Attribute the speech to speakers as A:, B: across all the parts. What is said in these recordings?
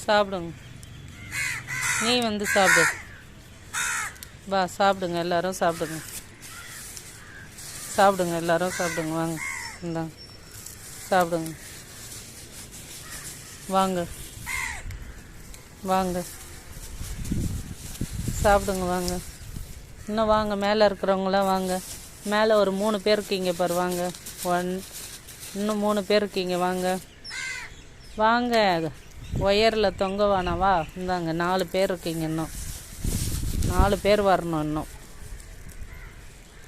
A: சாப்பிடுங்க. நீ வந்து சாப்பிடு. வா சாப்பிடுங்க, எல்லோரும் சாப்பிடுங்க. சாப்பிடுங்க, எல்லோரும் சாப்பிடுங்க. வாங்க, இந்தாங்க சாப்பிடுங்க. வாங்க வாங்க சாப்பிடுங்க. வாங்க, இன்னும் வாங்க. மேலே இருக்கிறவங்களாம் வாங்க. மேலே ஒரு 3 பேர் இருக்கீங்க பாரு. வாங்க. இன்னும் 3 பேர் இருக்கீங்க. வாங்க வாங்க. ஒயரில் தொங்க வேணாவா? இந்தாங்க 4 பேர் இருக்கீங்க. இன்னும் 4 பேர் வரணும்.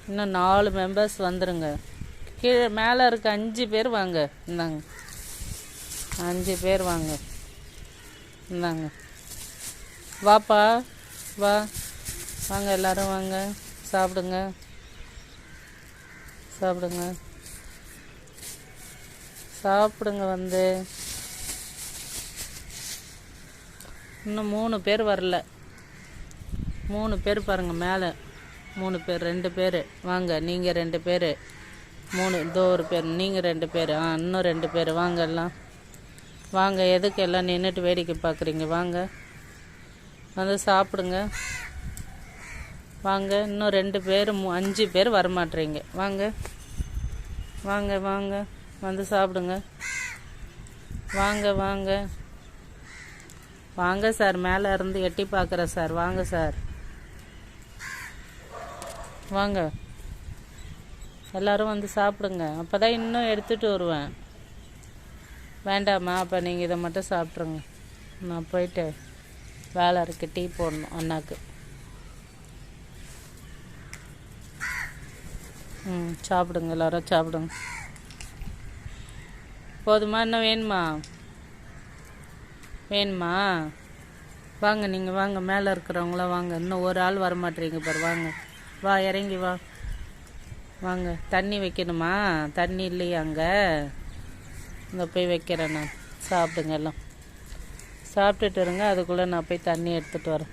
A: இன்னும் 4 மெம்பர்ஸ் வந்துடுங்க. கீழே மேலே இருக்க 5 பேர் வாங்க. இந்தாங்க 5 பேர் வாங்க. இந்தாங்க வாப்பா வா. வாங்க எல்லோரும் வாங்க. சாப்பிடுங்க சாப்பிடுங்க சாப்பிடுங்க. வந்து இன்னும் 3 பேர் வரல. 3 பேர் பாருங்கள். மேலே 3 பேர், 2 பேர் வாங்க. நீங்கள் 2 பேர், 3 இதோ ஒரு பேர், நீங்கள் 2 பேர். இன்னும் 2 பேர் வாங்க. எல்லாம் வாங்க. எதுக்கு எல்லாம் நின்றுட்டு வேடிக்கை பார்க்குறீங்க? வாங்க வந்து சாப்பிடுங்க. வாங்க. இன்னும் 2 பேர், 5 பேர் வரமாட்டேறீங்க. வாங்க வாங்க வாங்க வந்து சாப்பிடுங்க. வாங்க வாங்க வாங்க சார். மேலே இருந்து எட்டி பார்க்குறேன் சார். வாங்க சார். வாங்க எல்லோரும் வந்து சாப்பிடுங்க. அப்போ தான் இன்னும் எடுத்துகிட்டு வருவேன். வேண்டாமா? அப்போ நீங்கள் இதை மட்டும் சாப்பிட்ருங்க. நான் போயிட்டு வேலை இருக்குது. டீ போடணும் அண்ணாக்கு. சாப்பிடுங்க, எல்லோரும் சாப்பிடுங்க. போதுமா? இன்னும் வேணுமா? வேணுமா? வாங்க, நீங்கள் வாங்க. மேலே இருக்கிறவங்களாம் வாங்க. இன்னும் ஒரு ஆள் வரமாட்டேறீங்க பாரு. வாங்க வா, இறங்கி வா. வாங்க. தண்ணி வைக்கணுமா? தண்ணி இல்லையா அங்கே? இங்கே போய் வைக்கிறேன் நான். சாப்பிடுங்க, எல்லாம் சாப்பிட்டுட்டு இருங்க. அதுக்குள்ளே நான் போய் தண்ணி எடுத்துகிட்டு வரேன்.